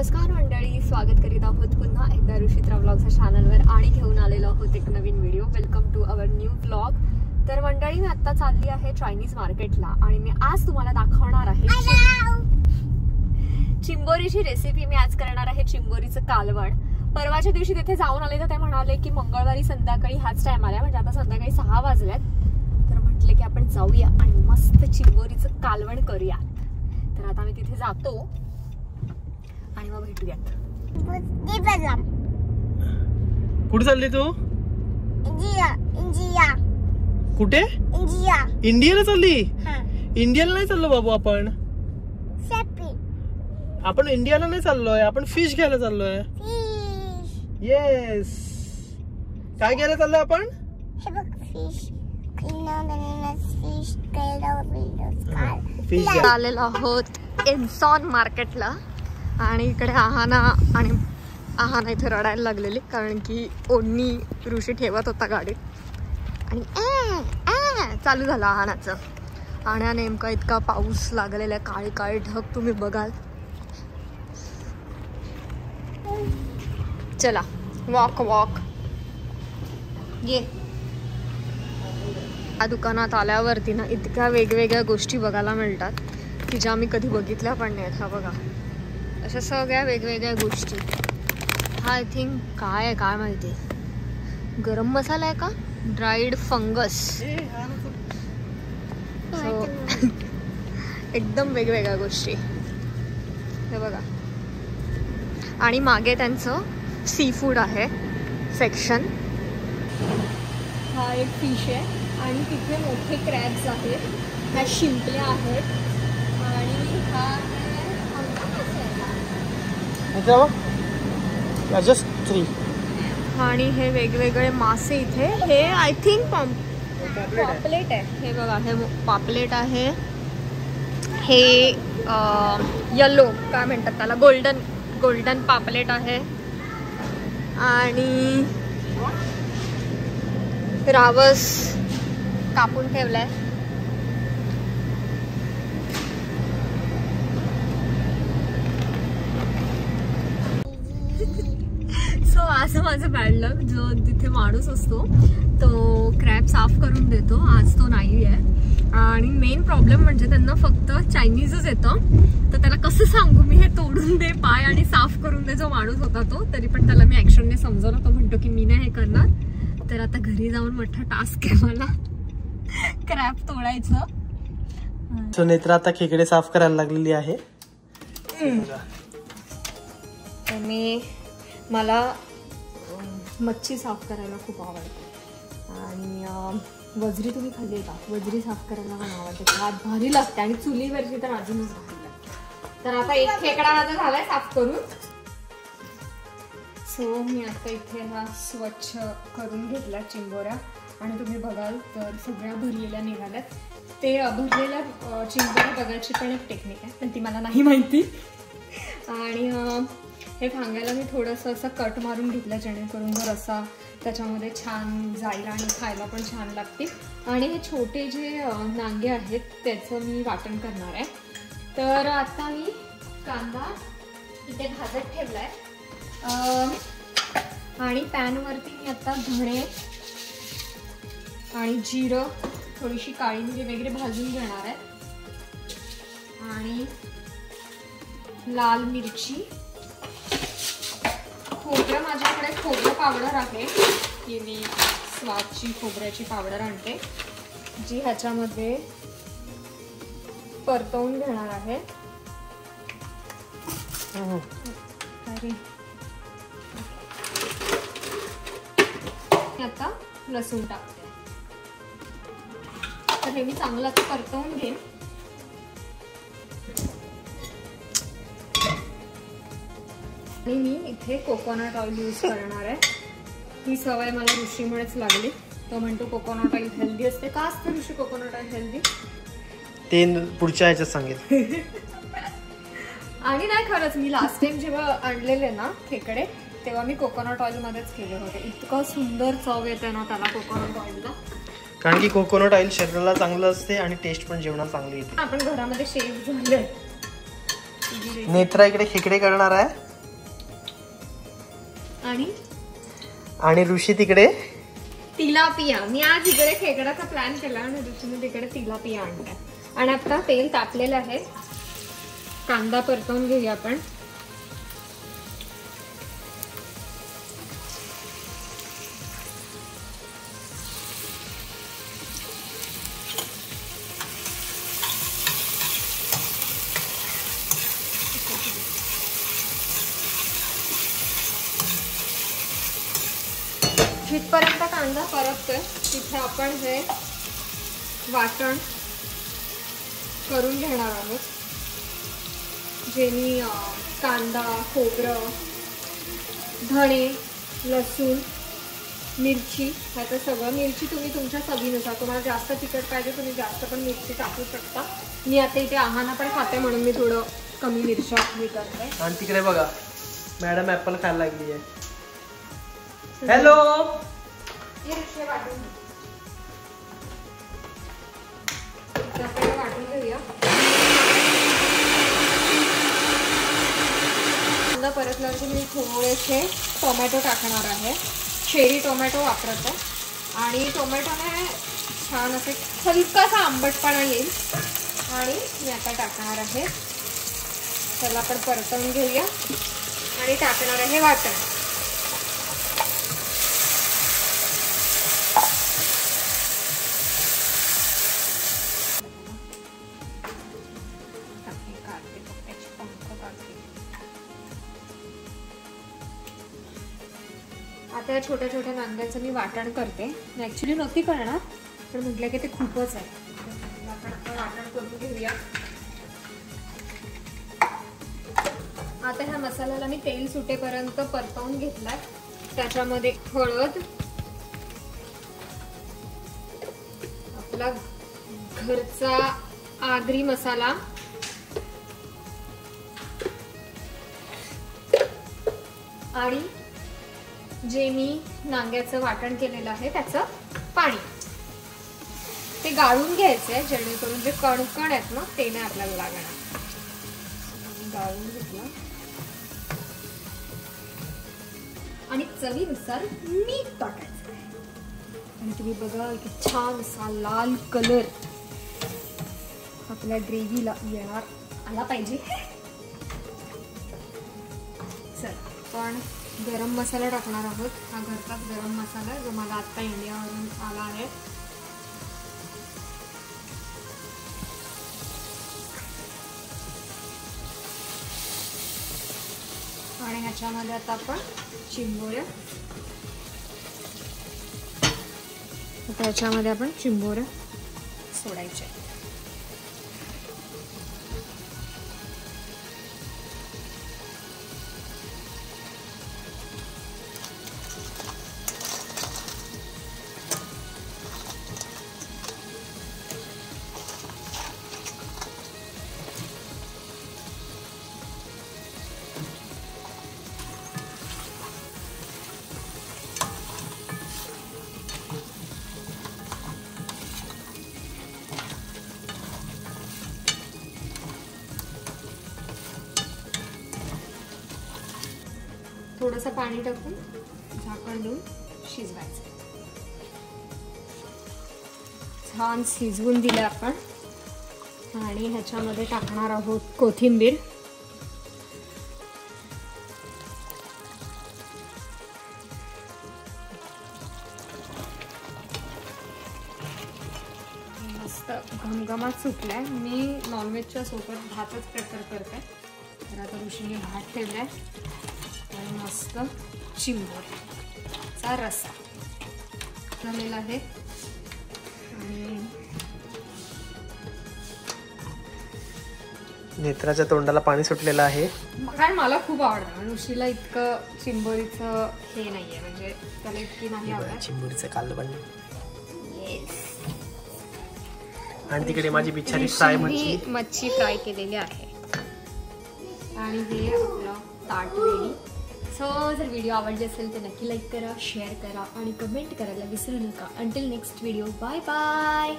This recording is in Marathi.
नमस्कार मंडळी, स्वागत करीत आहोत पुन्हा एकदा ऋषित्रा व्लॉग्सच्या चॅनलवर आणि घेऊन आलेलो आहोत एक नवीन video. Welcome to our new vlog. तर मंडळी, मी आता चालली आहे चायनीज मार्केटला आणि मी आज तुम्हाला दाखवणार आहे चिंबोरीची रेसिपी. मी आज करणार आहे चिंबोरीचं कालवण. परवाच्या दिवशी तिथे जाऊन आले तर ते म्हणाले की मंगळवारी संध्याकाळी हाच टाइम आला, म्हणजे आता संध्याकाळी 6 वाजल्यात. तर म्हटले की आपण जाऊया आणि मस्त चिंबोरीचं कालवण करूया. तर आता मी तिथे जातो आणि मग भेटूयात. कुठे चालली तू? इंडिया. कुठे? इंडियाला चालली? इंडियाला नाही चाललो बाबू, आपण इंडियाला नाही चाललोय, आपण फिश घ्यायला चाललोय. येस. काय घ्यायला चाललोय आपण? फिश आलेलो आहोत इन्सॉन मार्केटला आणि इकडे आहाना इथे रडायला लागलेली, कारण की ओढणी ऋषी ठेवत होता गाडीत आणि चालू झालं आहानाचं. आणि नेमका इतका पाऊस लागलेला आहे, काळी काळी ढग तुम्ही बघाल. चला वॉक ये. या दुकानात आल्यावरती ना इतक्या वेगवेगळ्या गोष्टी बघायला मिळतात की ज्या मी कधी बघितल्या पण नाहीत. हा बघा, अशा सगळ्या वेगवेगळ्या गोष्टी. हा आय थिंक काय माहिती, गरम मसाला आहे का, ड्राईड फंगस. एकदम वेगवेगळ्या गोष्टी हे बघा. आणि मागे त्यांचं सी फूड आहे सेक्शन. हा एक फिश आहे आणि तिथे मोठे क्रॅब्स आहेत, ह्या शिंपल्या आहेत आणि हा जस्ट 3. आणि हे वेगवेगळे मासे इथे. हे आय थिंक पापलेट आहे. हे बघा, हे पापलेट आहे. हे येलो काय म्हणतात त्याला, गोल्डन पापलेट आहे. आणि रावस कापून ठेवलाय. सो असं माझं बॅड लक, जो तिथे माणूस असतो तो क्रॅब साफ करून देतो, आज तो नाही आहे. आणि मेन प्रॉब्लेम म्हणजे त्यांना फक्त चायनीजच येतं. तर त्याला कसं सांगू मी, हे तोडून दे पाय आणि साफ करून दे. जो माणूस होता तो, तरी पण त्याला मी ऍक्शनने समजवलं. तो म्हणतो की मी नाही हे करणार. तर आता घरी जाऊन मोठा टास्क आहे मला क्रॅब तोडायचं. सो नेत्रा आता खेकडे साफ करायला लागलेली आहे. मला मच्छी साफ करायला खूप आवडते. आणि वजरी तुम्ही खाल्ली का? वजरी साफ करायला पण आवडते, हात भारी लागते. आणि चुलीवरची तर अजूनच भारी लागते. तर आता एक खेकडा माझा झालाय साफ करून. सो मी आता इथे हा स्वच्छ करून घेतला चिंबोऱ्या. आणि तुम्ही बघाल तर सगळ्या भरलेल्या निघाल्यात. ते भरलेल्या चिंबोऱ्या बघायची पण एक टेक्निक आहे, पण ती मला नाही माहिती. आणि हे भांग्याला मी थोडंसं असं कट मारून घेतलं, जेणेकरून जर रस्सा त्याच्यामध्ये छान जाईल आणि खायला पण छान लागतील. आणि हे छोटे जे नांगे आहेत त्याचं मी वाटण करणार आहे. तर आता मी कांदा इथे भाजत ठेवलाय आणि पॅनवरती मी आता धणे आणि जिरं, थोडीशी काळी मिरी वगैरे भाजून घेणार आहे. आणि लाल मिरची, खोबरं, माझ्याकडे खोबरं पावडर आहे की मी स्वादची खोबऱ्याची पावडर आणते, जी ह्याच्यामध्ये परतवून घेणार आहे. आता लसूण टाकते. तर हे मी चांगलं आता परतवून घेईन. आणि मी इथे कोकोनट ऑइल यूज करणार आहे. ही सवय मला ऋषीमुळेच लागली. तो म्हणतो कोकोनट ऑइल हेल्दी असते. का असतं ऋषी कोकोनट ऑइल हेल्दी? ते पुढच्या ह्याच्यात सांगेल. आणि नाही, खरंच मी लास्ट टाइम जेव्हा आणलेले ना खेकडे, तेव्हा मी कोकोनट ऑइल मध्येच केले होते. इतकं सुंदर चव येते ना त्याला कोकोनट ऑइलला, कारण की कोकोनट ऑइल शरीराला चांगलं असते आणि टेस्ट पण जेवणाला चांगली येते. आपण घरामध्ये शेफ झाले. नेत्रा इकडे खेकडे करणार आहे आणि ऋषी तिकडे तिलापिया. मी आज इकडे खेकडाचा प्लॅन केला आणि ऋषीने तिकडे तिलापिया आणलाय. आणि आता तेल तापलेलं आहे. कांदा परतवून घेऊया आपण. जिथपर्यंत कांदा परततोय तिथे आपण हे वाटण करून घेणार आहोत. जे मी कांदा, खोबरं, धणे, लसूण, मिरची, ह्याचं सगळं. मिरची तुम्ही तुमच्या चवीनुसार, तुम्हाला जास्त तिखट पाहिजे तुम्ही जास्त पण मिरची टाकू शकता. मी आता इथे आहाना पण खाते म्हणून मी थोडं कमी मिरच्या मी करते. आणि तिकडे बघा मॅडम ऍपल खायला लागली आहे. हॅलो वाटून घेऊया. कांदा परतल्यानंतर मी थोडेसे टोमॅटो टाकणार आहे. चेरी टोमॅटो वापरते आणि टोमॅटोने छान असे हलकासा आंबटपणा येईल. आणि मी आता टाकणार आहे. त्याला आपण परतवून घेऊया आणि टाकणार आहे वाटण. आता छोट्या छोट्या कांद्याचं मी वाटण करते. ऍक्च्युली नक्की करणार पण म्हटलं की ते खूपच आहे. वाटण करून घेऊया. आता ह्या मसाल्याला मी तेल सुटेपर्यंत परतवून घेतलाय. त्याच्यामध्ये हळद, आपला घरचा आगरी मसाला, आणि जे मी नांग्याचं वाटण केलेलं आहे त्याचं पाणी. ते गाळून घ्यायचंय जेणेकरून जे कणकण आहेत ना ते नाही आपल्याला लागणार. गाळून घेतलं. आणि चवीनुसार मीठ टाकायचं. आणि तुम्ही बघा की छान असा लाल कलर आपल्या ग्रेव्हीला आला पाहिजे. चल पण गरम मसाला टाकणार आहोत. हा घरचाच गरम मसाला जो मला आता इंडियावरून आला आहे. आणि ह्याच्यामध्ये आता आपण चिंबोऱ्या, त्याच्यामध्ये आपण चिंबोऱ्या सोडायचे. थोडंसं पाणी टाकून झाकण देऊन शिजवायचं. छान शिजवून दिलं आपण. आणि ह्याच्यामध्ये टाकणार आहोत कोथिंबीर. मस्त घमघमाट सुटलाय. मी नॉनव्हेजच्या सोबत भातच प्रेफर करते. तर आता ऋषीने भात ठेवलाय आणि मस्त चिंबोऱ्याचा रस्सा झालेला आहे. आणि नेत्राच्या तोंडाला पाणी सुटलेलं आहे कारण मला खूप आवडतं. ऋषीला इतकं चिंबोरीचं हे नाहीये, म्हणजे त्याला इतकी नाही आवडत चिंबोरीचं कालवण. आणि तिकडे माझी बिचारी फ्राय मच्छी फ्राय केलेली आहे. आणि हे आपलं ताट रेडी. सो जर व्हिडिओ आवडले असेल तर नक्की लाईक करा, शेअर करा आणि कमेंट करायला विसरू नका. Until next video, bye bye.